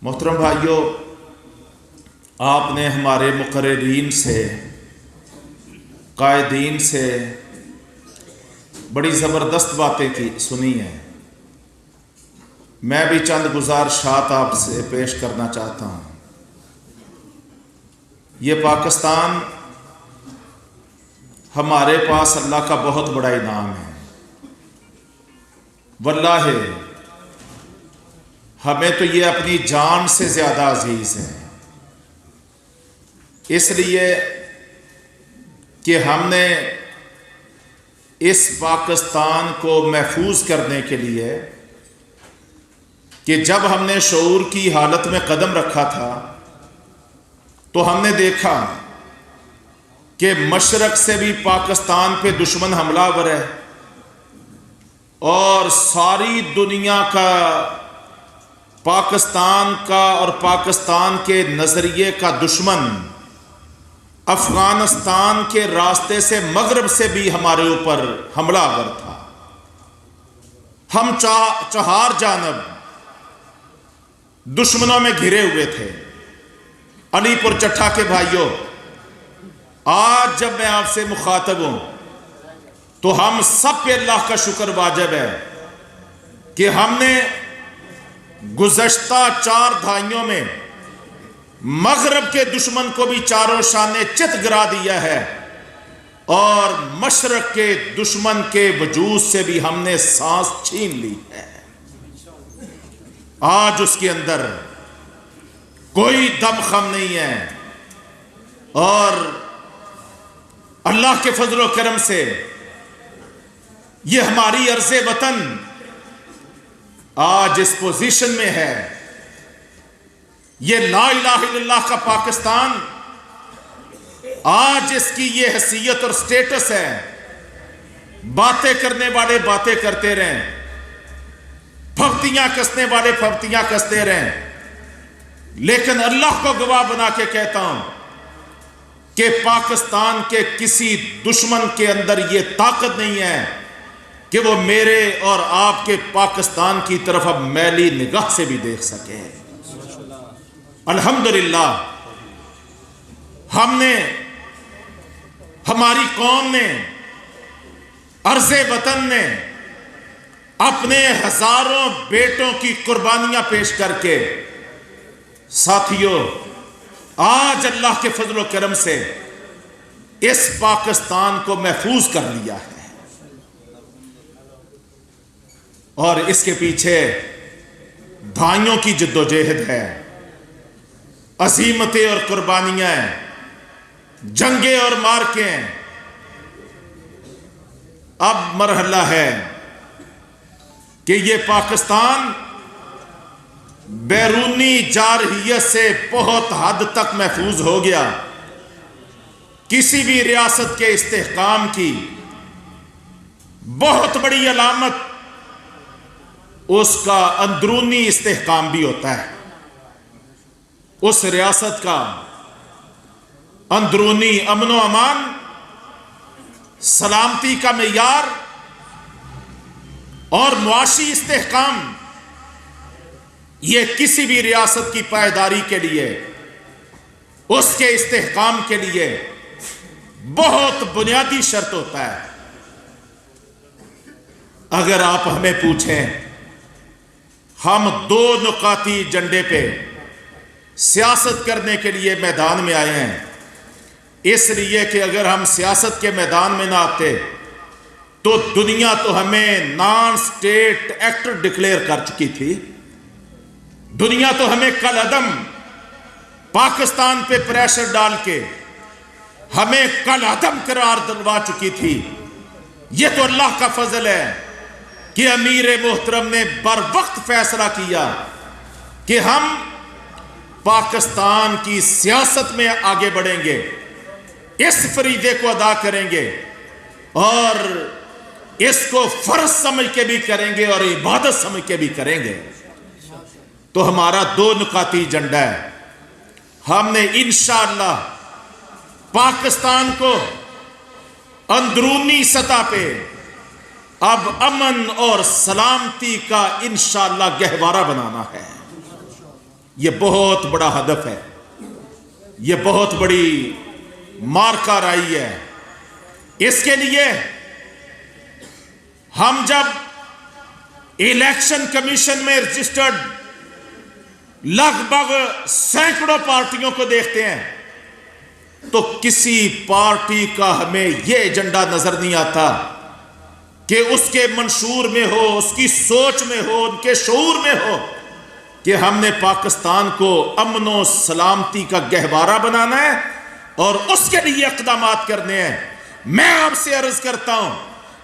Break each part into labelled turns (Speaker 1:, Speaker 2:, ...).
Speaker 1: محترم بھائیوں، آپ نے ہمارے مقررین سے، قائدین سے بڑی زبردست باتیں سنی ہیں۔ میں بھی چند گزارشات آپ سے پیش کرنا چاہتا ہوں۔ یہ پاکستان ہمارے پاس اللہ کا بہت بڑا انعام ہے۔ واللہ ہمیں تو یہ اپنی جان سے زیادہ عزیز ہے، اس لیے کہ ہم نے اس پاکستان کو محفوظ کرنے کے لیے، کہ جب ہم نے شعور کی حالت میں قدم رکھا تھا تو ہم نے دیکھا کہ مشرق سے بھی پاکستان پہ دشمن حملہ آور ہے، اور ساری دنیا کا پاکستان کا اور پاکستان کے نظریے کا دشمن افغانستان کے راستے سے مغرب سے بھی ہمارے اوپر حملہ آور تھا۔ ہم چہار جانب دشمنوں میں گھرے ہوئے تھے۔ علی پور چٹھا کے بھائیوں، آج جب میں آپ سے مخاطب ہوں تو ہم سب پہ اللہ کا شکر واجب ہے کہ ہم نے گزشتہ 4 دہائیوں میں مغرب کے دشمن کو بھی چاروں شانے چت گرا دیا ہے، اور مشرق کے دشمن کے وجود سے بھی ہم نے سانس چھین لی ہے۔ آج اس کے اندر کوئی دم خم نہیں ہے، اور اللہ کے فضل و کرم سے یہ ہماری ارض وطن آج اس پوزیشن میں ہے۔ یہ لا الہ الا اللہ کا پاکستان آج اس کی یہ حیثیت اور سٹیٹس ہے۔ باتیں کرنے والے باتیں کرتے رہیں، پھپتیاں کسنے والے پھپتیاں کستے رہیں، لیکن اللہ کو گواہ بنا کے کہتا ہوں کہ پاکستان کے کسی دشمن کے اندر یہ طاقت نہیں ہے کہ وہ میرے اور آپ کے پاکستان کی طرف اب میلی نگاہ سے بھی دیکھ سکے۔ الحمدللہ ہم نے، ہماری قوم نے، ارض وطن نے اپنے ہزاروں بیٹوں کی قربانیاں پیش کر کے، ساتھیوں، آج اللہ کے فضل و کرم سے اس پاکستان کو محفوظ کر لیا ہے، اور اس کے پیچھے بھائیوں کی جدوجہد ہے، عزیمتیں اور قربانیاں ہیں، جنگیں اور مارکیں ہیں۔ اب مرحلہ ہے کہ یہ پاکستان بیرونی جارحیت سے بہت حد تک محفوظ ہو گیا۔ کسی بھی ریاست کے استحکام کی بہت بڑی علامت اس کا اندرونی استحکام بھی ہوتا ہے۔ اس ریاست کا اندرونی امن و امان، سلامتی کا معیار اور معاشی استحکام، یہ کسی بھی ریاست کی پائیداری کے لیے، اس کے استحکام کے لیے بہت بنیادی شرط ہوتا ہے۔ اگر آپ ہمیں پوچھیں، ہم 2 نقاطی ایجنڈے پہ سیاست کرنے کے لیے میدان میں آئے ہیں، اس لیے کہ اگر ہم سیاست کے میدان میں نہ آتے تو دنیا تو ہمیں نان اسٹیٹ ایکٹر ڈکلیئر کر چکی تھی۔ دنیا تو ہمیں کل عدم پاکستان پہ پریشر ڈال کے ہمیں کل عدم قرار دلوا چکی تھی۔ یہ تو اللہ کا فضل ہے کہ امیر محترم نے بر وقت فیصلہ کیا کہ ہم پاکستان کی سیاست میں آگے بڑھیں گے، اس فریضے کو ادا کریں گے، اور اس کو فرض سمجھ کے بھی کریں گے اور عبادت سمجھ کے بھی کریں گے۔ تو ہمارا 2 نقاطی ایجنڈا ہے۔ ہم نے انشاءاللہ پاکستان کو اندرونی سطح پہ اب امن اور سلامتی کا انشاءاللہ گہوارہ بنانا ہے۔ یہ بہت بڑا ہدف ہے، یہ بہت بڑی مارکا رائی ہے۔ اس کے لیے ہم جب الیکشن کمیشن میں رجسٹرڈ لگ بھگ سینکڑوں پارٹیوں کو دیکھتے ہیں تو کسی پارٹی کا ہمیں یہ ایجنڈا نظر نہیں آتا کہ اس کے منشور میں ہو، اس کی سوچ میں ہو، ان کے شعور میں ہو کہ ہم نے پاکستان کو امن و سلامتی کا گہوارہ بنانا ہے اور اس کے لیے اقدامات کرنے ہیں۔ میں آپ سے عرض کرتا ہوں،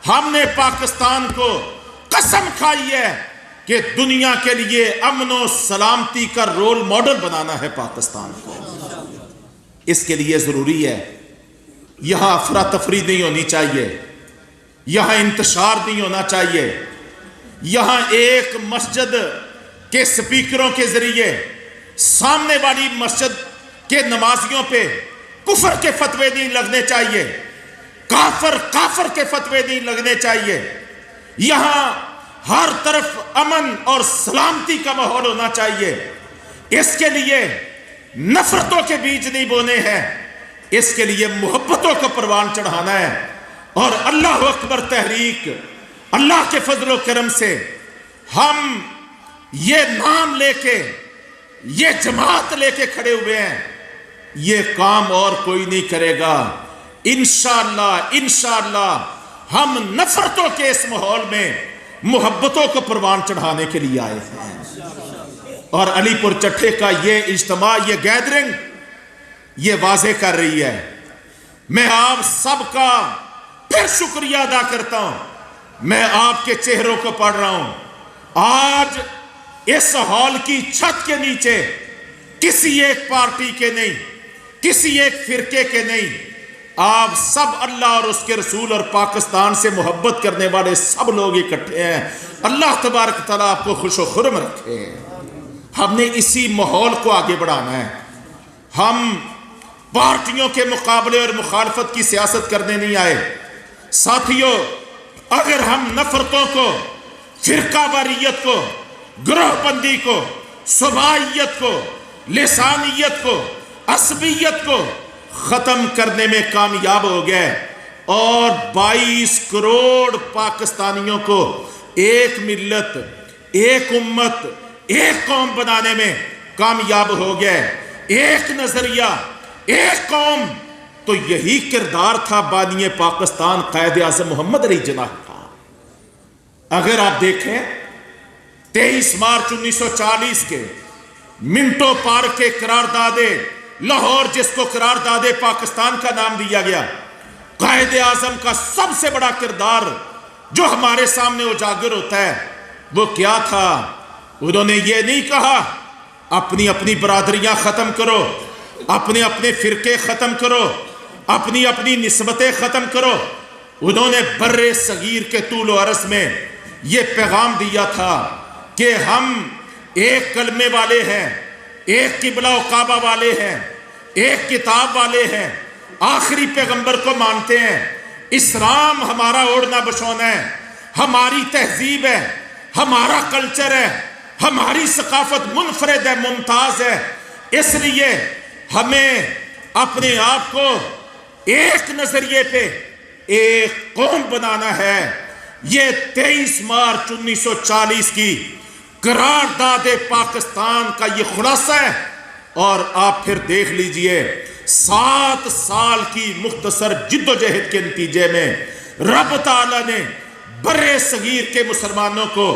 Speaker 1: ہم نے پاکستان کو قسم کھائی ہے کہ دنیا کے لیے امن و سلامتی کا رول ماڈل بنانا ہے پاکستان کو۔ اس کے لیے ضروری ہے یہاں افراتفری نہیں ہونی چاہیے، یہاں انتشار نہیں ہونا چاہیے، یہاں ایک مسجد کے سپیکروں کے ذریعے سامنے والی مسجد کے نمازیوں پہ کفر کے فتوے نہیں لگنے چاہیے، کافر کے فتوے نہیں لگنے چاہیے۔ یہاں ہر طرف امن اور سلامتی کا ماحول ہونا چاہیے۔ اس کے لیے نفرتوں کے بیج نہیں بونے ہیں، اس کے لیے محبتوں کو پروان چڑھانا ہے۔ اور اللہ اکبر تحریک، اللہ کے فضل و کرم سے ہم یہ نام لے کے، یہ جماعت لے کے کھڑے ہوئے ہیں، یہ کام اور کوئی نہیں کرے گا۔ انشاءاللہ ہم نفرتوں کے اس ماحول میں محبتوں کو پروان چڑھانے کے لیے آئے ہیں۔ اور علی پور چٹھے کا یہ اجتماع، یہ گیدرنگ، یہ واضح کر رہی ہے۔ میں آپ سب کا پھر شکریہ ادا کرتا ہوں۔ میں آپ کے چہروں کو پڑھ رہا ہوں۔ آج اس ہال کی چھت کے نیچے کسی ایک پارٹی کے نہیں، کسی ایک فرقے کے نہیں، آپ سب اللہ اور اس کے رسول اور پاکستان سے محبت کرنے والے سب لوگ اکٹھے ہیں۔ اللہ تبارک تعالیٰ آپ کو خوش و خرم رکھے۔ ہم نے اسی ماحول کو آگے بڑھانا ہے۔ ہم پارٹیوں کے مقابلے اور مخالفت کی سیاست کرنے نہیں آئے۔ ساتھیوں، اگر ہم نفرتوں کو، فرقہ واریت کو، گروہ بندی کو، صوبائیت کو، لسانیت کو، عصبیت کو ختم کرنے میں کامیاب ہو گئے اور 22 کروڑ پاکستانیوں کو ایک ملت، ایک امت، ایک قوم بنانے میں کامیاب ہو گئے، ایک نظریہ، ایک قوم، تو یہی کردار تھا بانی پاکستان قائد اعظم محمد علی جناح کا۔ اگر آپ دیکھیں 23 مارچ 1940 کے منٹو پارک کے قرارداد لاہور، جس کو قرارداد پاکستان کا نام دیا گیا، قائد اعظم کا سب سے بڑا کردار جو ہمارے سامنے اجاگر ہوتا ہے وہ کیا تھا؟ انہوں نے یہ نہیں کہا اپنی اپنی برادریاں ختم کرو، اپنے اپنے فرقے ختم کرو، اپنی اپنی نسبتیں ختم کرو۔ انہوں نے بر صغیر کے طول و عرض میں یہ پیغام دیا تھا کہ ہم ایک کلمے والے ہیں، ایک قبلہ و کعبہ والے ہیں، ایک کتاب والے ہیں، آخری پیغمبر کو مانتے ہیں۔ اسلام ہمارا اوڑھنا بچھونا ہے، ہماری تہذیب ہے، ہمارا کلچر ہے، ہماری ثقافت منفرد ہے، ممتاز ہے۔ اس لیے ہمیں اپنے آپ کو ایک نظریے پہ ایک قوم بنانا ہے۔ یہ 23 مارچ 1940 کی قرارداد پاکستان کا یہ خلاصہ ہے۔ اور آپ پھر دیکھ لیجئے 7 سال کی مختصر جد و جہد کے نتیجے میں رب تعالیٰ نے بر صغیر کے مسلمانوں کو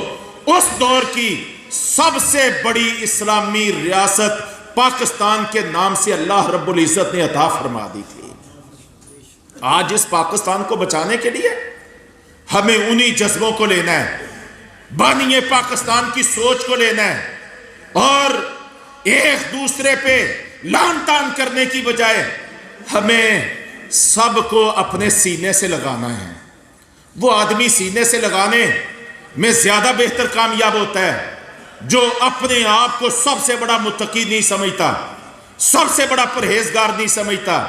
Speaker 1: اس دور کی سب سے بڑی اسلامی ریاست پاکستان کے نام سے اللہ رب العزت نے عطا فرما دی تھی۔ آج اس پاکستان کو بچانے کے لیے ہمیں انہی جذبوں کو لینا ہے، بانی پاکستان کی سوچ کو لینا ہے، اور ایک دوسرے پہ لان تان کرنے کی بجائے ہمیں سب کو اپنے سینے سے لگانا ہے۔ وہ آدمی سینے سے لگانے میں زیادہ بہتر کامیاب ہوتا ہے جو اپنے آپ کو سب سے بڑا متقی نہیں سمجھتا، سب سے بڑا پرہیزگار نہیں سمجھتا،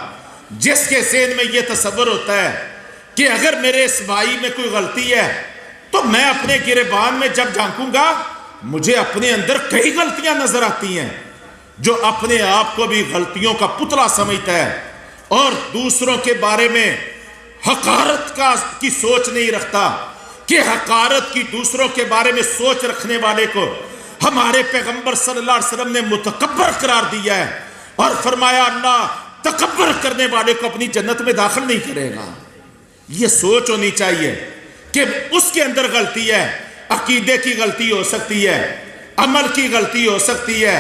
Speaker 1: جس کے ذہن میں یہ تصور ہوتا ہے کہ اگر میرے اس بھائی میں کوئی غلطی ہے تو میں اپنے گریبان میں جب جھانکوں گا مجھے اپنے اندر کئی غلطیاں نظر آتی ہیں، جو اپنے آپ کو بھی غلطیوں کا پتلا سمجھتا ہے اور دوسروں کے بارے میں حقارت کی سوچ نہیں رکھتا، کہ حقارت کی دوسروں کے بارے میں سوچ رکھنے والے کو ہمارے پیغمبر صلی اللہ علیہ وسلم نے متکبر قرار دیا ہے، اور فرمایا اللہ تکبر کرنے والے کو اپنی جنت میں داخل نہیں کرے گا۔ یہ سوچ ہونی چاہیے کہ اس کے اندر غلطی ہے، عقیدے کی غلطی ہو سکتی ہے، عمل کی غلطی ہو سکتی ہے،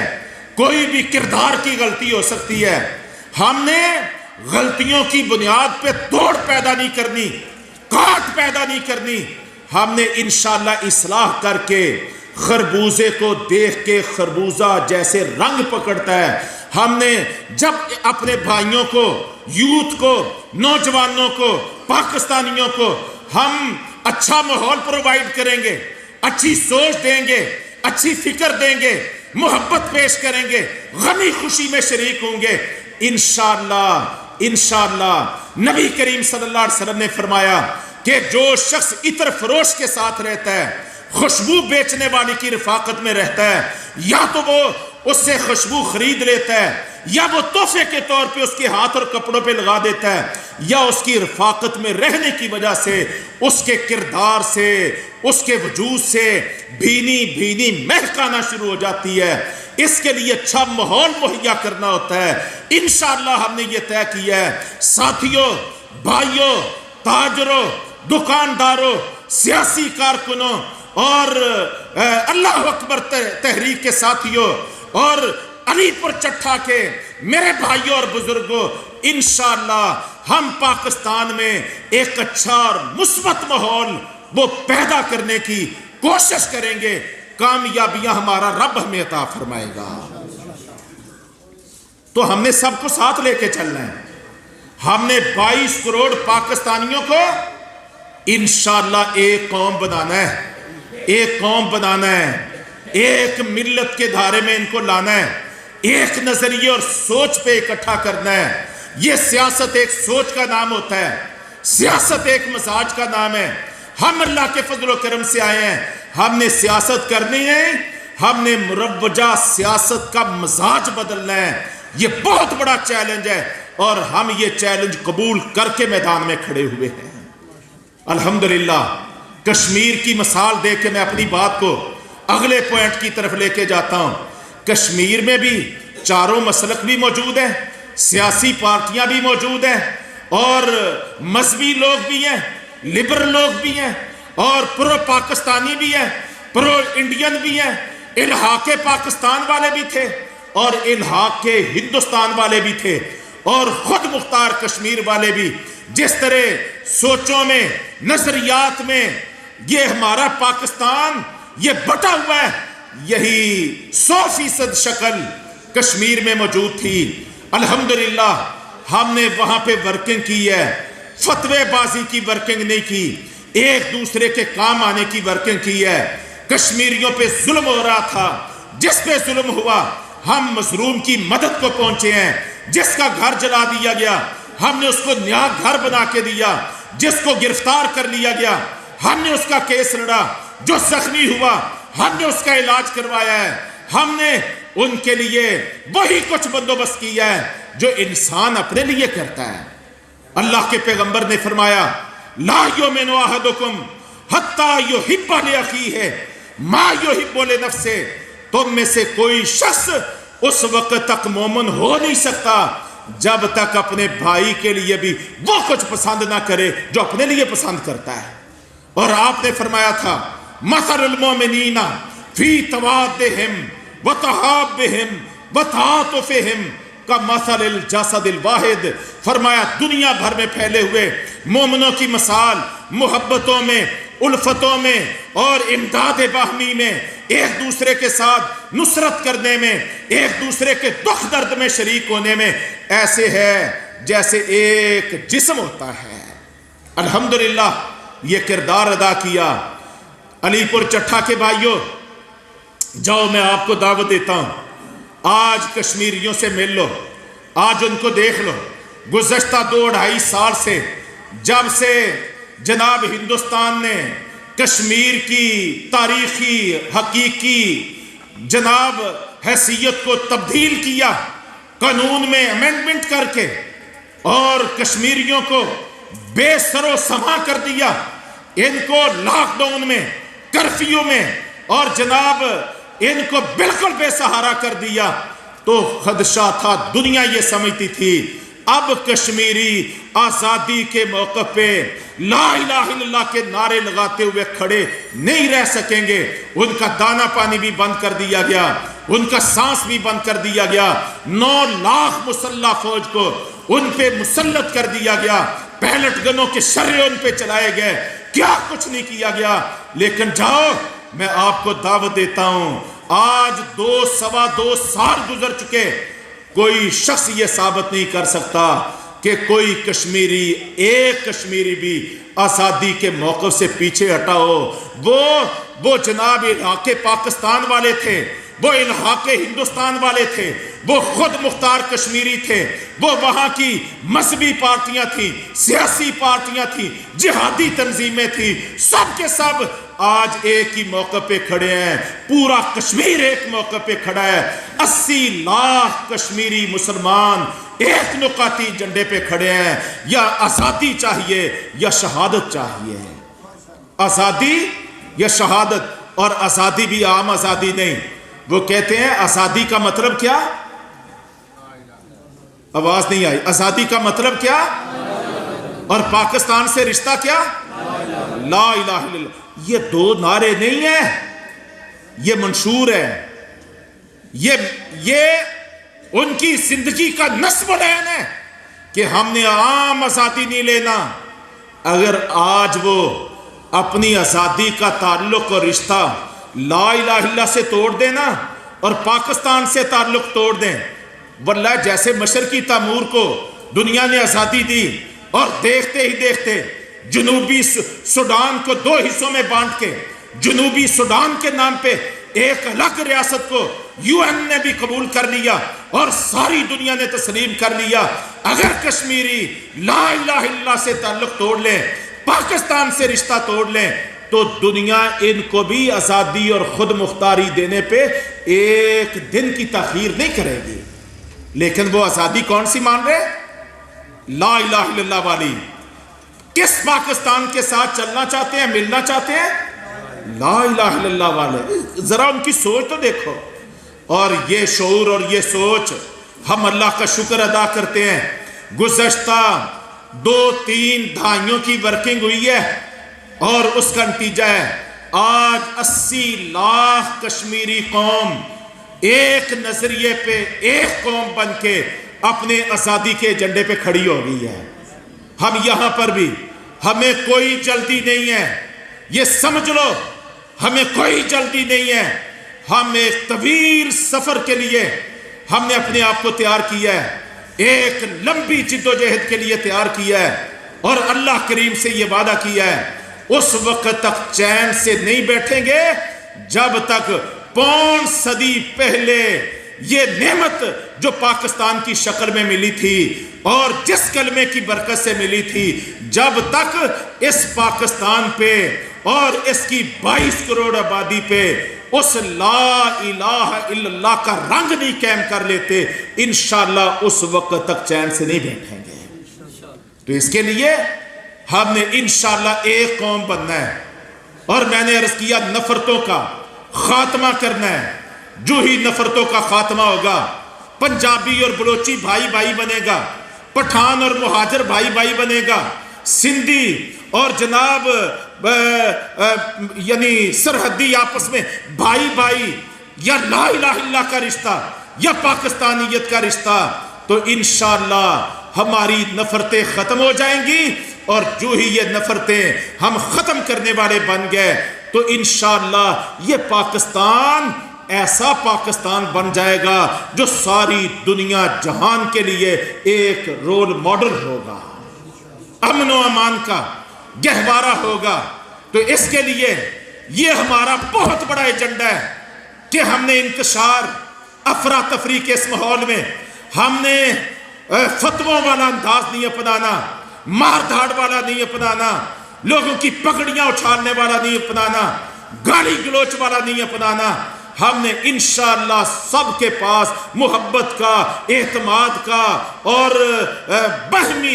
Speaker 1: کوئی بھی کردار کی غلطی ہو سکتی ہے۔ ہم نے غلطیوں کی بنیاد پہ توڑ پیدا نہیں کرنی، کاٹ پیدا نہیں کرنی، ہم نے انشاءاللہ اصلاح کر کے خربوزے کو دیکھ کے خربوزہ جیسے رنگ پکڑتا ہے، ہم نے جب اپنے بھائیوں کو، یوتھ کو، نوجوانوں کو، پاکستانیوں کو ہم اچھا ماحول پرووائڈ کریں گے، اچھی سوچ دیں گے، اچھی فکر دیں گے، محبت پیش کریں گے، غمی خوشی میں شریک ہوں گے، انشاءاللہ نبی کریم صلی اللہ علیہ وسلم نے فرمایا کہ جو شخص عطر فروش کے ساتھ رہتا ہے، خوشبو بیچنے والی کی رفاقت میں رہتا ہے، یا تو وہ اس سے خوشبو خرید لیتا ہے، یا وہ تحفے کے طور پہ اس کے ہاتھ اور کپڑوں پہ لگا دیتا ہے، یا اس کی رفاقت میں رہنے کی وجہ سے اس کے کردار سے، اس کے وجود سے بھینی بھینی مہک آنا شروع ہو جاتی ہے۔ اس کے لیے اچھا ماحول مہیا کرنا ہوتا ہے۔ انشاءاللہ ہم نے یہ طے کیا ہے، ساتھیوں، بھائیوں، تاجروں، دکانداروں، سیاسی کارکنوں اور اللہ اکبر تحریک کے ساتھیوں اور علی پور چٹھا کے میرے بھائیوں اور بزرگوں، انشاءاللہ ہم پاکستان میں ایک اچھا اور مثبت ماحول وہ پیدا کرنے کی کوشش کریں گے، کامیابیاں ہمارا رب ہمیں عطا فرمائے گا۔ تو ہم نے سب کو ساتھ لے کے چلنا ہے۔ ہم نے 22 کروڑ پاکستانیوں کو انشاءاللہ ایک قوم بنانا ہے، ایک قوم بنانا ہے، ایک ملت کے دھارے میں ان کو لانا ہے، ایک نظریے اور سوچ پہ اکٹھا کرنا ہے۔ یہ سیاست ایک سوچ کا نام ہوتا ہے، سیاست ایک مزاج کا نام ہے۔ ہم اللہ کے فضل و کرم سے آئے ہیں، ہم نے سیاست کرنی ہے، ہم نے مروجہ سیاست کا مزاج بدلنا ہے۔ یہ بہت بڑا چیلنج ہے اور ہم یہ چیلنج قبول کر کے میدان میں کھڑے ہوئے ہیں۔ الحمدللہ کشمیر کی مثال دے کے میں اپنی بات کو اگلے پوائنٹ کی طرف لے کے جاتا ہوں۔ کشمیر میں بھی چاروں مسلک بھی موجود ہیں، سیاسی پارٹیاں بھی موجود ہیں، اور مذہبی لوگ بھی ہیں، لبرل لوگ بھی ہیں، اور پرو پاکستانی بھی ہیں، پرو انڈین بھی ہیں، الحاق پاکستان والے بھی تھے اور الحاق ہندوستان والے بھی تھے، اور خود مختار کشمیر والے بھی۔ جس طرح سوچوں میں، نظریات میں یہ ہمارا پاکستان یہ بٹا ہوا ہے، یہی 100% شکل کشمیر میں موجود تھی۔ الحمدللہ ہم نے وہاں پہ ورکنگ کی ہے، فتوے بازی کی ورکنگ نہیں کی، ایک دوسرے کے کام آنے کی ورکنگ کی ہے۔ کشمیریوں پہ ظلم ہو رہا تھا، جس پہ ظلم ہوا ہم مظلوم کی مدد کو پہنچے ہیں۔ جس کا گھر جلا دیا گیا ہم نے اس کو نیا گھر بنا کے دیا، جس کو گرفتار کر لیا گیا ہم نے اس کا کیس لڑا، جو زخمی ہوا ہم نے اس کا علاج کروایا ہے۔ ہم نے ان کے لیے وہی کچھ بندوبست کیا ہے جو انسان اپنے لیے کرتا ہے۔ اللہ کے پیغمبر نے فرمایا لا یؤمن احدکم حتی یحب لاخیہ ما یحب لنفسہ، تم میں سے کوئی شخص اس وقت تک مومن ہو نہیں سکتا جب تک اپنے بھائی کے لیے بھی وہ کچھ پسند نہ کرے جو اپنے لیے پسند کرتا ہے۔ اور آپ نے فرمایا تھا مثل المؤمنین فی توادہم وتحابہم وتعاطفہم کمثل الجسد الواحد، فرمایا دنیا بھر میں پھیلے ہوئے مومنوں کی مثال محبتوں میں، الفتوں میں اور امداد باہمی میں، ایک دوسرے کے ساتھ نصرت کرنے میں، ایک دوسرے کے دکھ درد میں شریک ہونے میں ایسے ہے جیسے ایک جسم ہوتا ہے۔ الحمدللہ یہ کردار ادا کیا۔ علی پور چٹھا کے بھائیوں، جاؤ میں آپ کو دعوت دیتا ہوں، آج کشمیریوں سے مل لو، آج ان کو دیکھ لو۔ گزشتہ 2-2.5 سال سے جب سے جناب ہندوستان نے کشمیر کی تاریخی، حقیقی، جناب حیثیت کو تبدیل کیا قانون میں امینڈمنٹ کر کے، اور کشمیریوں کو بے سر و سما کر دیا، ان کو لاک ڈاؤن میں، کرفیو میں، اور جناب ان کو بالکل بے سہارا کر دیا، تو خدشہ تھا، دنیا یہ سمجھتی تھی اب کشمیری آزادی کے موقع پہ لا الہ الا اللہ کے نعرے لگاتے ہوئے کھڑے نہیں رہ سکیں گے۔ ان کا دانا پانی بھی بند کر دیا گیا، ان کا سانس بھی بند کر دیا گیا، 9 لاکھ مسلح فوج کو ان پہ مسلط کر دیا گیا، پیلٹ گنوں کے شرے ان پہ چلائے گئے، کیا کچھ نہیں کیا گیا۔ لیکن جاؤ، میں آپ کو دعوت دیتا ہوں، آج 2 سال گزر چکے، کوئی شخص یہ ثابت نہیں کر سکتا کہ کوئی کشمیری، ایک کشمیری بھی آزادی کے موقف سے پیچھے ہٹا ہو۔ وہ جناب الحاق پاکستان والے تھے، وہ الحاق ہندوستان والے تھے، وہ خود مختار کشمیری تھے، وہ وہاں کی مذہبی پارٹیاں تھیں، سیاسی پارٹیاں تھیں، جہادی تنظیمیں تھیں، سب کے سب آج ایک ہی موقع پہ کھڑے ہیں، پورا کشمیر ایک موقع پہ کھڑا ہے، 80 لاکھ کشمیری مسلمان ایک نقاتی جھنڈے پہ کھڑے ہیں، یا آزادی چاہیے یا شہادت چاہیے، آزادی یا شہادت۔ اور آزادی بھی عام آزادی نہیں، وہ کہتے ہیں آزادی کا مطلب کیا؟ آواز نہیں آئی، آزادی کا مطلب کیا؟ اور پاکستان سے رشتہ کیا؟ لا الہ الا اللہ۔ یہ 2 نعرے نہیں ہیں، یہ منشور ہے، یہ ان کی زندگی کا نصب العین ہے کہ ہم نے عام آزادی نہیں لینا۔ اگر آج وہ اپنی آزادی کا تعلق اور رشتہ لا الہ الا اللہ سے توڑ دینا اور پاکستان سے تعلق توڑ دیں، واللہ جیسے مشرقی تیمور کو دنیا نے آزادی دی اور دیکھتے ہی دیکھتے جنوبی سوڈان کو 2 حصوں میں بانٹ کے جنوبی سوڈان کے نام پہ ایک الگ ریاست کو UN نے بھی قبول کر لیا اور ساری دنیا نے تسلیم کر لیا۔ اگر کشمیری لا الہ الا اللہ سے تعلق توڑ لیں، پاکستان سے رشتہ توڑ لیں، تو دنیا ان کو بھی آزادی اور خود مختاری دینے پہ ایک دن کی تاخیر نہیں کرے گی۔ لیکن وہ آزادی کون سی مان رہے؟ لا الہ الا اللہ والی۔ کس پاکستان کے ساتھ چلنا چاہتے ہیں، ملنا چاہتے ہیں؟ لا الہ الا اللہ والے۔ ذرا ان کی سوچ تو دیکھو، اور یہ شعور اور یہ سوچ، ہم اللہ کا شکر ادا کرتے ہیں، گزشتہ 2-3 دہائیوں کی ورکنگ ہوئی ہے، اور اس کا نتیجہ ہے آج 80 لاکھ کشمیری قوم ایک نظریے پہ ایک قوم بن کے اپنے آزادی کے ایجنڈے پہ کھڑی ہو گئی ہے۔ ہم یہاں پر بھی، ہمیں کوئی جلدی نہیں ہے، یہ سمجھ لو، ہمیں کوئی جلدی نہیں ہے۔ ہم ایک طویل سفر کے لیے ہم نے اپنے آپ کو تیار کیا ہے، ایک لمبی جد و جہد کے لیے تیار کیا ہے، اور اللہ کریم سے یہ وعدہ کیا ہے اس وقت تک چین سے نہیں بیٹھیں گے جب تک 5 صدی پہلے یہ نعمت جو پاکستان کی شکل میں ملی تھی اور جس کلمے کی برکت سے ملی تھی، جب تک اس پاکستان پہ اور اس کی 22 کروڑ آبادی پہ اس لا الہ الا اللہ کا رنگ نہیں قائم کر لیتے، انشاءاللہ اس وقت تک چین سے نہیں بیٹھیں گے۔ تو اس کے لیے ہم نے انشاءاللہ ایک قوم بننا ہے، اور میں نے عرض کیا نفرتوں کا خاتمہ کرنا ہے۔ جو ہی نفرتوں کا خاتمہ ہوگا، پنجابی اور بلوچی بھائی بھائی بنے گا، پٹھان اور مہاجر بھائی بھائی بنے گا، سندھی اور جناب یعنی سرحدی آپس میں بھائی بھائی، یا لا الہ الا اللہ کا رشتہ یا پاکستانیت کا رشتہ، تو انشاءاللہ ہماری نفرتیں ختم ہو جائیں گی، اور جو ہی یہ نفرتیں ہم ختم کرنے والے بن گئے تو انشاءاللہ یہ پاکستان ایسا پاکستان بن جائے گا جو ساری دنیا جہان کے لیے ایک رول ماڈل ہوگا، امن و امان کا گہوارہ ہوگا۔ تو اس کے لیے یہ ہمارا بہت بڑا ایجنڈا ہے کہ ہم نے انتشار، افراتفری کے اس ماحول میں ہم نے فتووں والا انداز نہیں اپنانا، مار دھاڑ والا نہیں اپنانا، لوگوں کی پگڑیاں اچھالنے والا نہیں اپنانا، گالی گلوچ والا نہیں اپنانا۔ ہم نے انشاءاللہ سب کے پاس محبت کا، اعتماد کا اور باہمی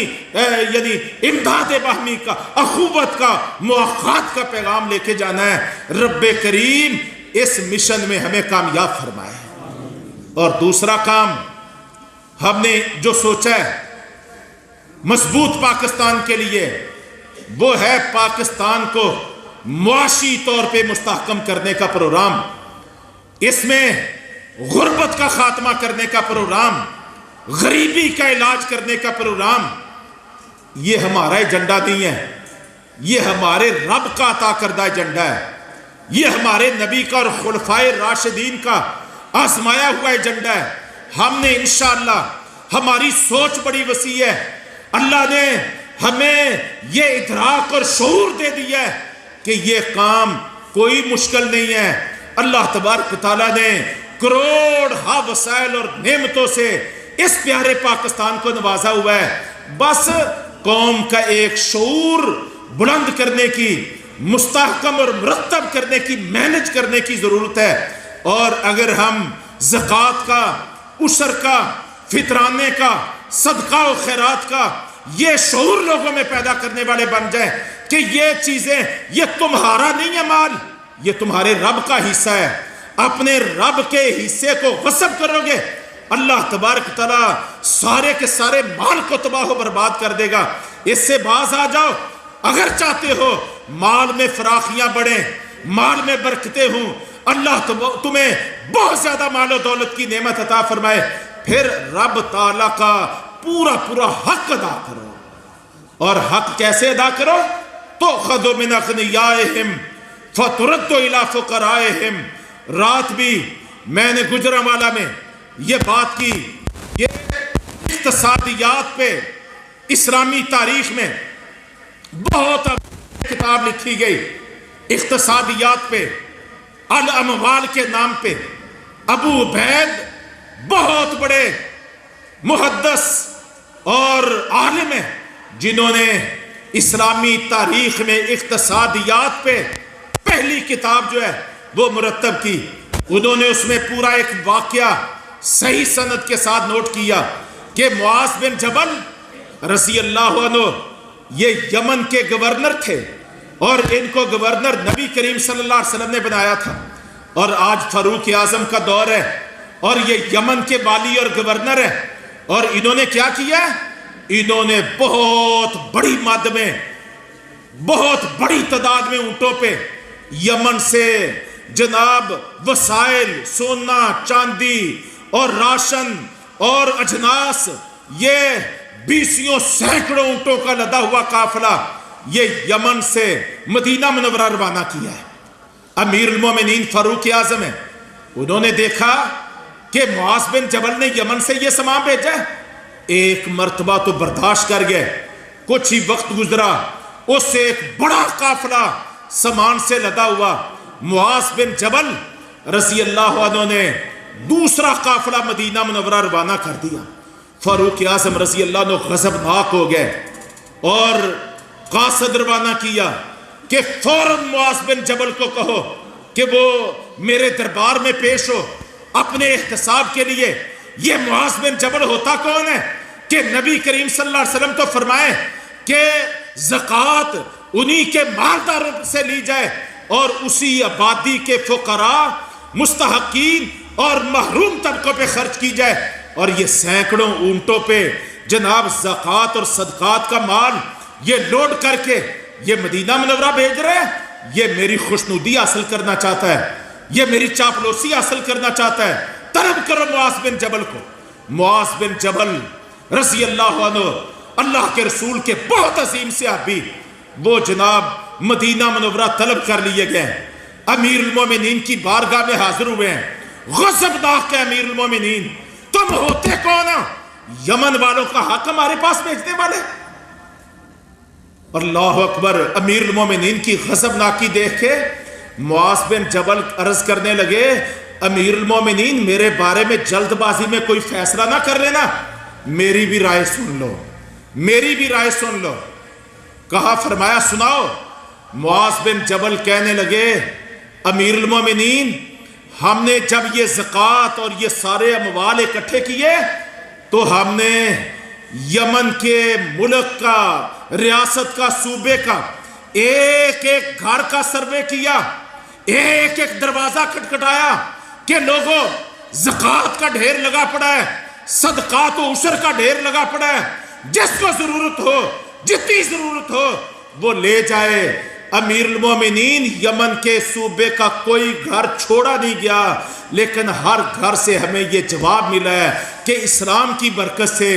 Speaker 1: یعنی امداد باہمی کا، اخوت کا، مواخات کا پیغام لے کے جانا ہے۔ رب کریم اس مشن میں ہمیں کامیاب فرمائے۔ اور دوسرا کام ہم نے جو سوچا ہے مضبوط پاکستان کے لیے، وہ ہے پاکستان کو معاشی طور پہ مستحکم کرنے کا پروگرام، اس میں غربت کا خاتمہ کرنے کا پروگرام، غریبی کا علاج کرنے کا پروگرام۔ یہ ہمارا ایجنڈا نہیں ہے، یہ ہمارے رب کا عطا کردہ ایجنڈا ہے، یہ ہمارے نبی کا اور خلفائے راشدین کا آزمایا ہوا ایجنڈا ہے۔ ہم نے انشاءاللہ، ہماری سوچ بڑی وسیع ہے، اللہ نے ہمیں یہ ادراک اور شعور دے دیا ہے کہ یہ کام کوئی مشکل نہیں ہے۔ اللہ تبارک تعالیٰ نے کروڑ ہا وسائل اور نعمتوں سے اس پیارے پاکستان کو نوازا ہوا ہے، بس قوم کا ایک شعور بلند کرنے کی، مستحکم اور مرتب کرنے کی، مینج کرنے کی ضرورت ہے۔ اور اگر ہم زکوٰۃ کا، عشر کا، فطرانے کا، صدقہ و خیرات کا یہ شعور لوگوں میں پیدا کرنے والے بن جائیں کہ یہ چیزیں، یہ تمہارا نہیں ہے مال، یہ تمہارے رب کا حصہ ہے، اپنے رب کے حصے کو غصب کرو گے، اللہ تبارک تعالیٰ سارے کے سارے مال کو تباہ و برباد کر دے گا۔ اس سے باز آ جاؤ، اگر چاہتے ہو مال میں فراخیاں بڑھیں، مال میں برکتیں ہوں، اللہ تمہیں بہت زیادہ مال و دولت کی نعمت عطا فرمائے، پھر رب تعالیٰ کا پورا پورا حق ادا کرو۔ اور حق کیسے ادا کرو؟ تؤخذ من اغنیائہم فترد الی فقرائہم۔ رات بھی میں نے گجرانوالہ میں یہ بات کی، یہ اقتصادیات پہ اسلامی تاریخ میں بہت کتاب لکھی گئی اقتصادیات پہ، الاموال کے نام پہ۔ ابو عبید بہت بڑے محدث اور عالم ہیں جنہوں نے اسلامی تاریخ میں اقتصادیات پہ پہلی کتاب جو ہے وہ مرتب کی۔ انہوں نے اس میں پورا ایک واقعہ صحیح سند کے ساتھ نوٹ کیا کہ معاذ بن جبل رضی اللہ عنہ یہ یمن کے گورنر تھے، اور ان کو گورنر نبی کریم صلی اللہ علیہ وسلم نے بنایا تھا، اور آج فاروق اعظم کا دور ہے اور یہ یمن کے والی اور گورنر ہے۔ اور انہوں نے کیا کیا؟ انہوں نے بہت بڑی مد میں، بہت بڑی تعداد میں اونٹوں پہ یمن سے جناب وسائل، سونا، چاندی اور راشن اور اجناس، یہ بیسیوں سینکڑوں اونٹوں کا لدا ہوا قافلہ یہ یمن سے مدینہ منورہ روانہ کیا ہے۔ امیر المومنین فاروق اعظم ہے، انہوں نے دیکھا کہ معاذ بن جبل نے یمن سے یہ سامان بھیجا ہے، ایک مرتبہ تو برداشت کر گئے، کچھ ہی وقت گزرا اس سے ایک بڑا قافلہ سامان سے لدا ہوا، معاذ بن جبل رضی اللہ عنہ نے دوسرا قافلہ مدینہ منورہ روانہ کر دیا۔ فاروق اعظم رضی اللہ عنہ غضبناک ہو گئے اور قاصد روانہ کیا کہ فوراً معاذ بن جبل کو کہو کہ وہ میرے دربار میں پیش ہو اپنے احتساب کے لیے۔ یہ معاذ بن جبل ہوتا کون ہے کہ نبی کریم صلی اللہ علیہ وسلم تو فرمائے کہ زکوٰۃ انہی کے مالداروں سے لی جائے اور اسی آبادی کے فقراء، مستحقین اور محروم طبقوں پہ خرچ کی جائے، اور یہ سینکڑوں اونٹوں پہ جناب زکوٰۃ اور صدقات کا مال یہ لوڈ کر کے یہ مدینہ منورہ بھیج رہے ہیں۔ یہ میری خوشنودی حاصل کرنا چاہتا ہے، یہ میری چاپلوسی حاصل کرنا چاہتا ہے، طلب کرو معاذ بن جبل کو۔ معاذ بن جبل رضی اللہ عنہ اللہ کے رسول کے بہت عظیم صحابی، وہ جناب مدینہ منورہ طلب کر لیے گئے، امیر المومنین کی بارگاہ میں حاضر ہوئے ہیں۔ غضبناک ہے امیر المومنین، تم ہوتے کون ہو یمن والوں کا حق ہمارے پاس بھیجنے والے؟ اللہ اکبر۔ امیر المومنین کی غضبناکی دیکھ کے معاذ بن جبل عرض کرنے لگے، امیر المومنین میرے بارے میں جلد بازی میں کوئی فیصلہ نہ کر لینا، میری بھی رائے سن لو، میری بھی رائے سن لو۔ کہا، فرمایا سناؤ۔ معاذ بن جبل کہنے لگے، امیر المومنین ہم نے جب یہ زکوٰۃ اور یہ سارے اموال اکٹھے کیے تو ہم نے یمن کے ملک کا، ریاست کا، صوبے کا ایک ایک گھر کا سروے کیا، ایک ایک دروازہ کھٹکھٹایا کہ لوگوں زکوٰۃ کا ڈھیر لگا پڑا ہے، صدقات و عشر کا ڈھیر لگا پڑا ہے، جس کو ضرورت ہو، جتنی ضرورت ہو وہ لے جائے۔ امیر المومنین یمن کے صوبے کا کوئی گھر چھوڑا نہیں گیا، لیکن ہر گھر سے ہمیں یہ جواب ملا ہے کہ اسلام کی برکت سے،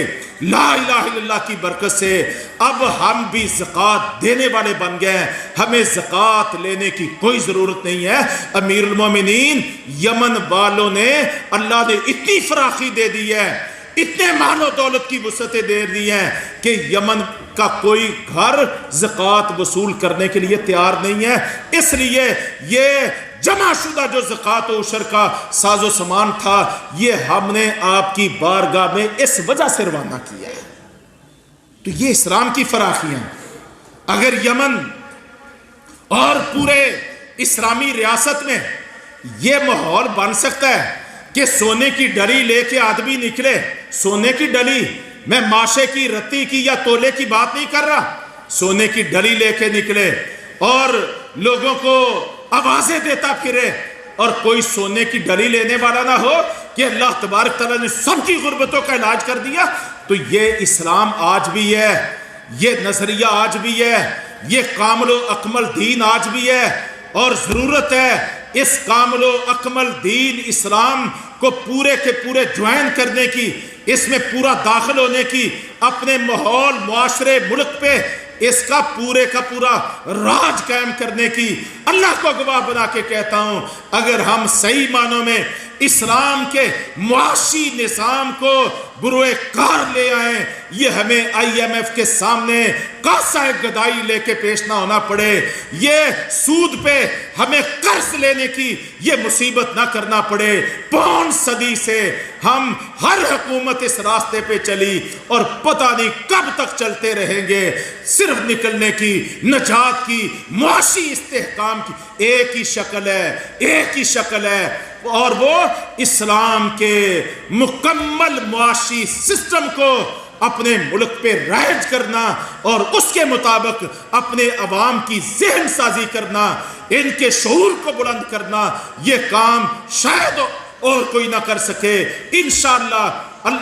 Speaker 1: لا الہ الا اللہ کی برکت سے اب ہم بھی زکوٰۃ دینے والے بن گئے ہیں، ہمیں زکوٰۃ لینے کی کوئی ضرورت نہیں ہے۔ امیر المومنین یمن والوں نے، اللہ نے اتنی فراخی دے دی ہے، اتنے مال و دولت کی وسعتیں دے دی ہیں کہ یمن کا کوئی گھر زکوٰۃ وصول کرنے کے لیے تیار نہیں ہے۔ اس لیے یہ جمع شدہ جو زکوٰۃ و عشر کا ساز و سامان تھا، یہ ہم نے آپ کی بارگاہ میں اس وجہ سے روانہ کیا ہے۔ تو یہ اسلام کی فراخی ہیں۔ اگر یمن اور پورے اسلامی ریاست میں یہ ماحول بن سکتا ہے کہ سونے کی ڈلی لے کے آدمی نکلے، سونے کی ڈلی، میں ماشے کی، رتی کی یا تولے کی بات نہیں کر رہا، سونے کی ڈلی لے کے نکلے اور لوگوں کو آوازیں دیتا پھرے، اور کوئی سونے کی ڈلی لینے والا نہ ہو کہ اللہ تبارک تعالیٰ نے سب کی غربتوں کا علاج کر دیا، تو یہ اسلام آج بھی ہے، یہ نظریہ آج بھی ہے، یہ کامل و اکمل دین آج بھی ہے، اور ضرورت ہے اس کامل و اکمل دین اسلام کو پورے کے پورے جوائن کرنے کی، اس میں پورا داخل ہونے کی، اپنے ماحول، معاشرے، ملک پہ اس کا پورے کا پورا راج قائم کرنے کی۔ اللہ کو گواہ بنا کے کہتا ہوں، اگر ہم صحیح معنوں میں اسلام کے معاشی نظام کو بروئے کار لے آئیں، یہ ہمیں IMF کے سامنے کاسہ گدائی لے کے پیش نہ ہونا پڑے، یہ سود پہ ہمیں قرض لینے کی یہ مصیبت نہ کرنا پڑے۔ 5 صدی سے ہم ہر حکومت اس راستے پہ چلی اور پتہ نہیں کب تک چلتے رہیں گے، صرف نکلنے کی، نجات کی، معاشی استحکام کی ایک ہی شکل ہے، ایک ہی شکل ہے، اور وہ اسلام کے مکمل معاشی سسٹم کو اپنے ملک پہ رائج کرنا اور اس کے مطابق اپنے عوام کی ذہن سازی کرنا، ان کے شعور کو بلند کرنا، یہ کام شاید اور کوئی نہ کر سکے۔ انشاءاللہ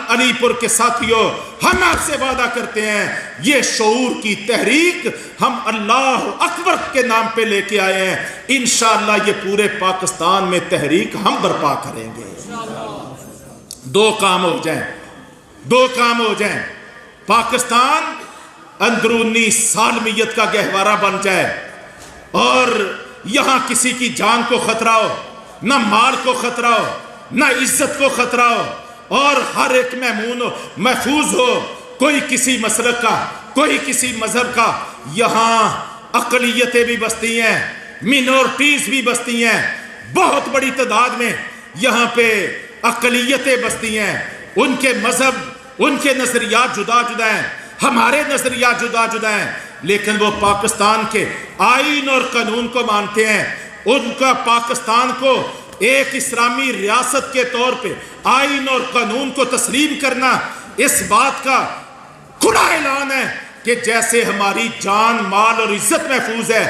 Speaker 1: علی پور کے ساتھیوں، ہم آپ سے وعدہ کرتے ہیں یہ شعور کی تحریک ہم اللہ اکبر کے نام پہ لے کے آئے ہیں، انشاءاللہ یہ پورے پاکستان میں تحریک ہم برپا کریں گے۔ دو کام ہو جائیں، پاکستان اندرونی سالمیت کا گہوارہ بن جائے اور یہاں کسی کی جان کو خطرہ ہو، نہ مال کو خطرہ ہو، نہ عزت کو خطرہ ہو، اور ہر ایک محفوظ ہو، کوئی کسی مسلک کا، کوئی کسی مذہب کا۔ یہاں اقلیتیں بھی بستی ہیں، مینورٹیز بھی بستی ہیں، بہت بڑی تعداد میں یہاں پہ اقلیتیں بستی ہیں، ان کے مذہب، ان کے نظریات جدا جدا ہیں، ہمارے نظریات جدا جدا ہیں، لیکن وہ پاکستان کے آئین اور قانون کو مانتے ہیں۔ ان کا پاکستان کو ایک اسلامی ریاست کے طور پہ آئین اور قانون کو تسلیم کرنا اس بات کا کھلا اعلان ہے کہ جیسے ہماری جان، مال اور عزت محفوظ ہے،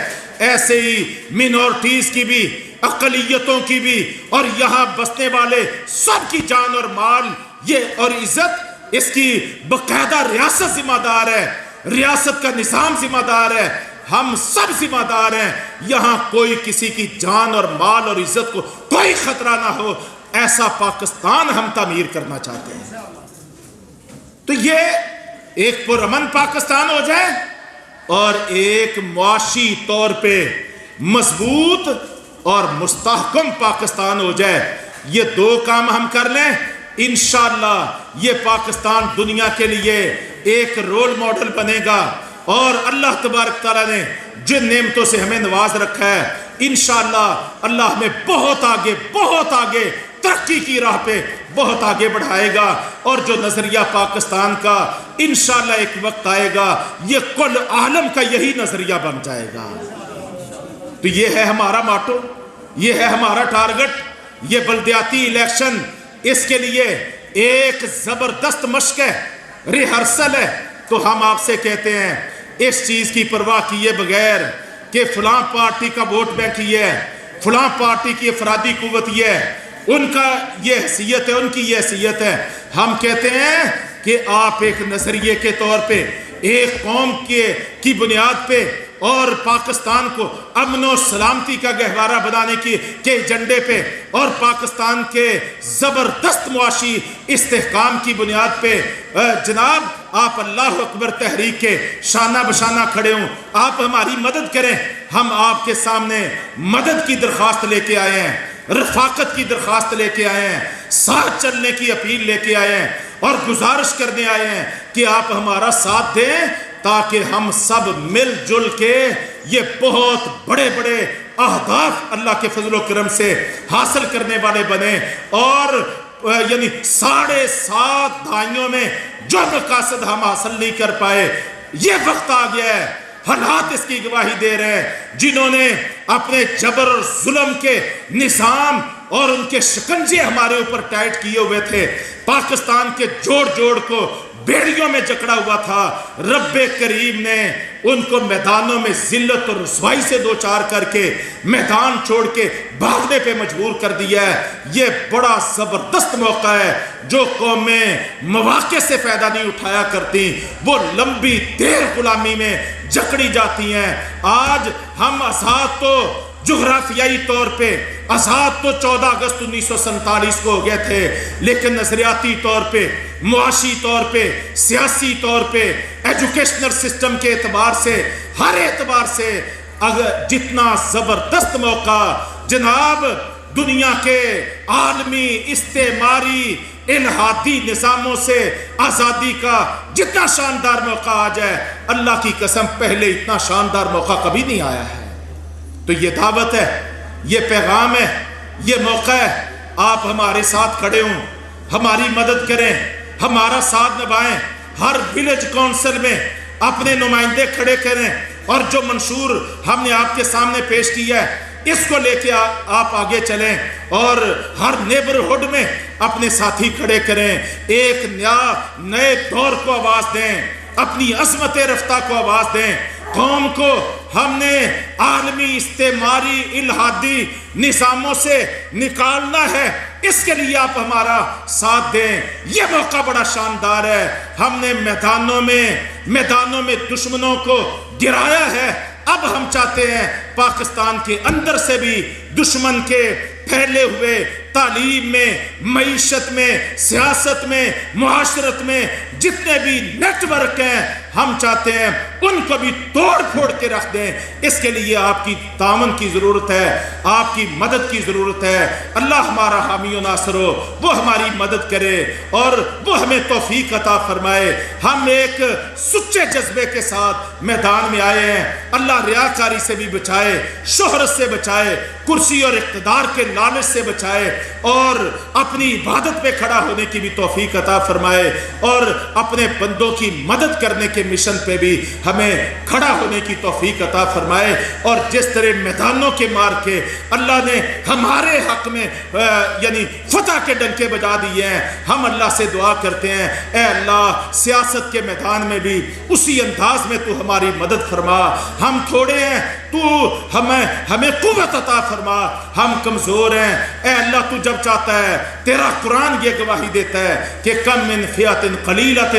Speaker 1: ایسے ہی مینورٹیز کی بھی، اقلیتوں کی بھی، اور یہاں بسنے والے سب کی جان اور مال یہ اور عزت، اس کی باقاعدہ ریاست ذمہ دار ہے، ریاست کا نظام ذمہ دار ہے، ہم سب ذمہ دار ہیں۔ یہاں کوئی کسی کی جان اور مال اور عزت کو کوئی خطرہ نہ ہو، ایسا پاکستان ہم تعمیر کرنا چاہتے ہیں۔ تو یہ ایک پرامن پاکستان ہو جائے اور ایک معاشی طور پہ مضبوط اور مستحکم پاکستان ہو جائے، یہ دو کام ہم کر لیں، انشاءاللہ یہ پاکستان دنیا کے لیے ایک رول ماڈل بنے گا، اور اللہ تبارک تعالیٰ نے جن نعمتوں سے ہمیں نواز رکھا ہے، انشاءاللہ اللہ ہمیں بہت آگے ترقی کی راہ پہ بہت آگے بڑھائے گا، اور جو نظریہ پاکستان کا انشاءاللہ ایک وقت آئے گا یہ کل عالم کا یہی نظریہ بن جائے گا۔ تو یہ ہے ہمارا ماٹو، یہ ہے ہمارا ٹارگٹ، یہ بلدیاتی الیکشن اس کے لیے ایک زبردست مشق ہے، ریہرسل ہے. تو ہم آپ سے کہتے ہیں اس چیز کی پرواہ کیے بغیر کہ فلاں پارٹی کا ووٹ بینک یہ ہے، فلاں پارٹی کی افرادی قوت یہ ہے، ان کا یہ حیثیت ہے، ان کی یہ حیثیت ہے، ہم کہتے ہیں کہ آپ ایک نظریے کے طور پہ ایک قوم کی بنیاد پہ اور پاکستان کو امن و سلامتی کا گہوارہ بنانے کے ایجنڈے پہ اور پاکستان کے زبردست معاشی استحکام کی بنیاد پہ جناب آپ اللہ اکبر تحریک کے شانہ بشانہ کھڑے ہوں. آپ ہماری مدد کریں. ہم آپ کے سامنے مدد کی درخواست لے کے آئے ہیں، رفاقت کی درخواست لے کے آئے ہیں، ساتھ چلنے کی اپیل لے کے آئے ہیں اور گزارش کرنے آئے ہیں کہ آپ ہمارا ساتھ دیں تاکہ ہم سب مل جل کے یہ بہت بڑے بڑے اہداف اللہ کے فضل و کرم سے حاصل کرنے والے بنے اور یعنی 7.5 دہائیوں میں جو مقاصد ہم حاصل نہیں کر پائے، یہ وقت آ گیا ہے. حالات اس کی گواہی دے رہے ہیں. جنہوں نے اپنے جبر اور ظلم کے نظام اور ان کے شکنجے ہمارے اوپر ٹائٹ کیے ہوئے تھے، پاکستان کے جوڑ جوڑ کو بیڑیوں میں جکڑا ہوا تھا، رب کریم نے ان کو میدانوں میں ذلت اور رسوائی سے دوچار کر کے میدان چھوڑ کے بھاگنے پہ مجبور کر دیا ہے. یہ بڑا زبردست موقع ہے. جو قومیں مواقع سے فائدہ نہیں اٹھایا کرتی وہ لمبی دیر غلامی میں جکڑی جاتی ہیں. آج ہم آزاد تو جغرافیائی طور پہ آزاد تو 14 اگست 1947 کو ہو گئے تھے، لیکن نظریاتی طور پہ، معاشی طور پہ، سیاسی طور پہ، ایجوکیشنل سسٹم کے اعتبار سے، ہر اعتبار سے اگر جتنا زبردست موقع جناب دنیا کے عالمی استعماری الہادی نظاموں سے آزادی کا جتنا شاندار موقع آ جائے، اللہ کی قسم پہلے اتنا شاندار موقع کبھی نہیں آیا ہے. تو یہ دعوت ہے، یہ پیغام ہے، یہ موقع ہے. آپ ہمارے ساتھ کھڑے ہوں، ہماری مدد کریں، ہمارا ساتھ نبھائیں. ہر ویلیج کونسل میں اپنے نمائندے کھڑے کریں اور جو منشور ہم نے آپ کے سامنے پیش کیا ہے اس کو لے کے آپ آگے چلیں اور ہر نیبرہڈ میں اپنے ساتھی کھڑے کریں. ایک نئے دور کو آواز دیں، اپنی عظمت رفتہ کو آواز دیں. قوم کو ہم نے عالمی استعماری الہادی نظاموں سے نکالنا ہے، اس کے لیے آپ ہمارا ساتھ دیں. یہ موقع بڑا شاندار ہے. ہم نے میدانوں میں دشمنوں کو گرایا ہے. اب ہم چاہتے ہیں پاکستان کے اندر سے بھی دشمن کے پھیلے ہوئے تعلیم میں، معیشت میں، سیاست میں، معاشرت میں جتنے بھی نیٹ ورک ہیں ہم چاہتے ہیں ان کو بھی توڑ پھوڑ کے رکھ دیں. اس کے لیے آپ کی تعاون کی ضرورت ہے، آپ کی مدد کی ضرورت ہے. اللہ ہمارا حامی و ناصر ہو، وہ ہماری مدد کرے اور وہ ہمیں توفیق عطا فرمائے. ہم ایک سچے جذبے کے ساتھ میدان میں آئے ہیں. اللہ ریاکاری سے بھی بچائے، شہرت سے بچائے، کرسی اور اقتدار کے لالچ سے بچائے اور اپنی عبادت پہ کھڑا ہونے کی بھی توفیق عطا فرمائے اور اپنے بندوں کی مدد کرنے کے مشن پہ بھی ہمیں کھڑا ہونے کی توفیق عطا فرمائے. اور جس طرح میدانوں کے مار کے اللہ نے ہمارے حق میں یعنی فتح کے ڈنکے بجا دیے ہیں، ہم اللہ سے دعا کرتے ہیں اے اللہ سیاست کے میدان میں بھی اسی انداز میں تو ہماری مدد فرما. ہم تھوڑے ہیں، تو ہمیں قوت عطا فرما. ہم کمزور ہیں اے اللہ، تو جب چاہتا ہے، تیرا قرآن یہ گواہی دیتا ہے کہ کم من فئۃ قلیلۃ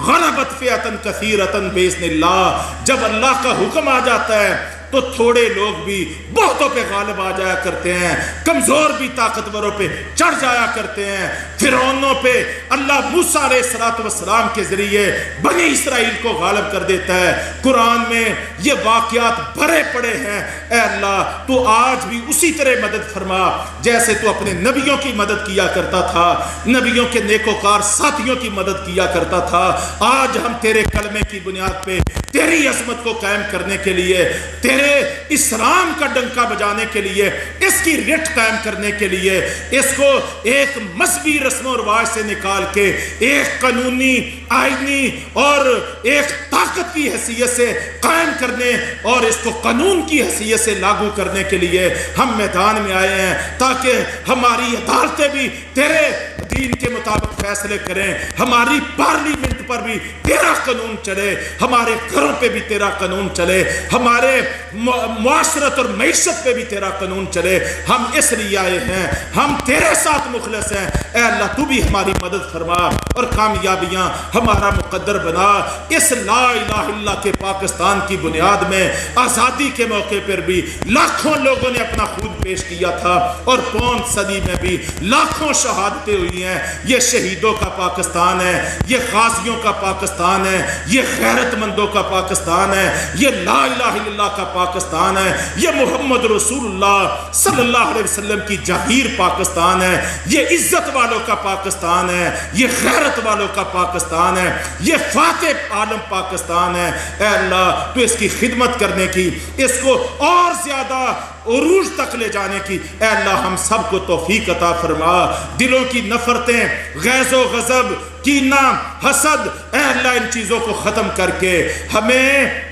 Speaker 1: غلبت فئۃ کثیرۃ باذن اللہ. جب اللہ کا حکم آ جاتا ہے تو تھوڑے لوگ بھی بہتوں پہ غالب آ جایا کرتے ہیں، کمزور بھی طاقتوروں پہ چڑھ جایا کرتے ہیں. فرعونوں پہ اللہ موسیٰ علیہ السلام کے ذریعے بنی اسرائیل کو غالب کر دیتا ہے. قرآن میں یہ واقعات بھرے پڑے ہیں. اے اللہ تو آج بھی اسی طرح مدد فرما جیسے تو اپنے نبیوں کی مدد کیا کرتا تھا، نبیوں کے نیکوکار ساتھیوں کی مدد کیا کرتا تھا. آج ہم تیرے کلمے کی بنیاد پہ تیری عظمت کو قائم کرنے کے لیے، تیرے تیرے اسلام کا ڈنکا بجانے کے لیے، اس کی رٹ قائم کرنے کے لیے، اس کو ایک مذہبی رسم و رواج سے نکال کے ایک قانونی، آئینی اور ایک طاقت کی حیثیت سے قائم کرنے اور اس کو قانون کی حیثیت سے لاگو کرنے کے لیے ہم میدان میں آئے ہیں، تاکہ ہماری عدالتیں بھی تیرے دین کے مطابق فیصلے کریں، ہماری پارلیمنٹ پر بھی تیرا قانون چلے، ہمارے گھروں پہ بھی تیرا قانون چلے، ہمارے معاشرت اور معیشت پہ بھی تیرا قانون چلے۔ ہم اس لیے آئے ہیں، ہم تیرے ساتھ مخلص ہیں۔ اے اللہ تو بھی ہماری مدد فرما اور کامیابیاں ہمارا مقدر بنا۔ اس لا الہ الا اللہ کے پاکستان کی بنیاد میں آزادی کے موقع پر بھی لاکھوں لوگوں نے اپنا خون پیش کیا تھا، اور 5 صدی میں بھی لاکھوں شہادتیں ہوئی ہیں۔ یہ شہیدوں کا پاکستان ہے، یہ غازیوں کا پاکستان ہے، یہ غیرت مندوں کا پاکستان ہے، یہ لا الہ الا اللہ کا پاکستان ہے، یہ محمد رسول اللہ صلی اللہ علیہ وسلم کی جاگیر پاکستان ہے، یہ عزت والوں کا پاکستان ہے، یہ غیرت والوں کا پاکستان ہے، یہ فاتح عالم پاکستان ہے۔ اے اللہ تو اس کی خدمت کرنے کی، اس کو اور زیادہ عروج تک لے جانے کی اے اللہ ہم سب کو توفیق عطا فرما۔ دلوں کی نفرتیں، غیظ و غضب، کینہ، حسد، اے اللہ ان چیزوں کو ختم کر کے ہمیں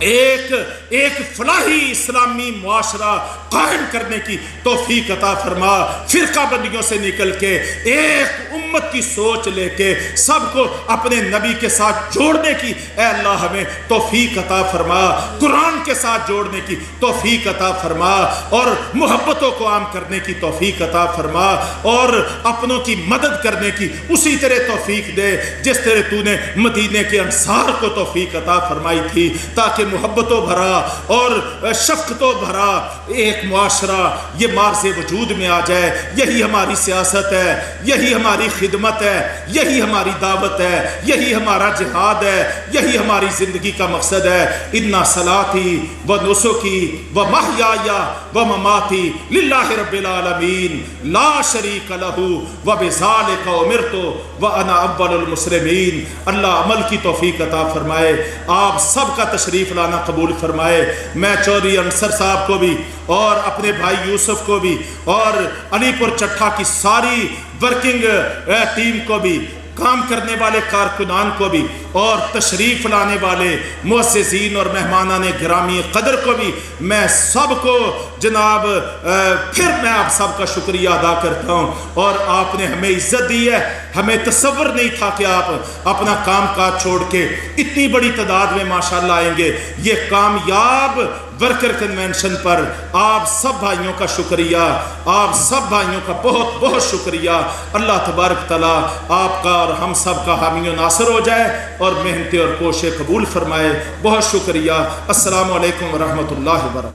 Speaker 1: ایک فلاحی اسلامی معاشرہ قائم کرنے کی توفیق عطا فرما۔ فرقہ بندیوں سے نکل کے ایک امت کی سوچ لے کے سب کو اپنے نبی کے ساتھ جوڑنے کی اے اللہ ہمیں توفیق عطا فرما، قرآن کے ساتھ جوڑنے کی توفیق عطا فرما، اور محبتوں کو عام کرنے کی توفیق عطا فرما، اور اپنوں کی مدد کرنے کی اسی طرح توفیق دے جس طرح تو نے مدینے کے انصار کو توفیق عطا فرمائی تھی، تاکہ محبتوں بھرا اور شفقتوں بھرا ایک معاشرہ یہ مارز وجود میں آ جائے۔ یہی ہماری سیاست ہے، یہی ہماری خدمت ہے، یہی ہماری دعوت ہے، یہی ہمارا جہاد ہے، یہی ہماری زندگی کا مقصد ہے۔ اِنَّ صَلَاتِي وَنُسُكِي وَمَحْيَايَ وَمَمَاتِي لِلَّهِ رَبِّ الْعَالَمِينَ لَا شَرِيكَ لَهُ وَبِذَلِكَ أُمِرْتُ وَأَنَا أَوَّلُ الْمُسْلِمِينَ۔ اللہ عمل کی توفیق عطا فرمائے، آپ سب کا تشریف لانا قبول فرمائے۔ میں چودھری انصر صاحب کو بھی اور اپنے بھائی یوسف کو بھی اور علی پور چٹھا کی ساری ورکنگ ٹیم کو بھی، کام کرنے والے کارکنان کو بھی، اور تشریف لانے والے مؤسسین اور مہمانان گرامی قدر کو بھی میں سب کو جناب پھر میں آپ سب کا شکریہ ادا کرتا ہوں۔ اور آپ نے ہمیں عزت دی ہے، ہمیں تصور نہیں تھا کہ آپ اپنا کام کاج چھوڑ کے اتنی بڑی تعداد میں ماشاءاللہ آئیں گے۔ یہ کامیاب ورکر کنونشن پر آپ سب بھائیوں کا شکریہ، آپ سب بھائیوں کا بہت بہت شکریہ۔ اللہ تبارک تعالیٰ آپ کا اور ہم سب کا حامی و ناصر ہو جائے اور محنتیں اور کوششیں قبول فرمائے۔ بہت شکریہ۔ السلام علیکم ورحمۃ اللہ وبرکاتہ۔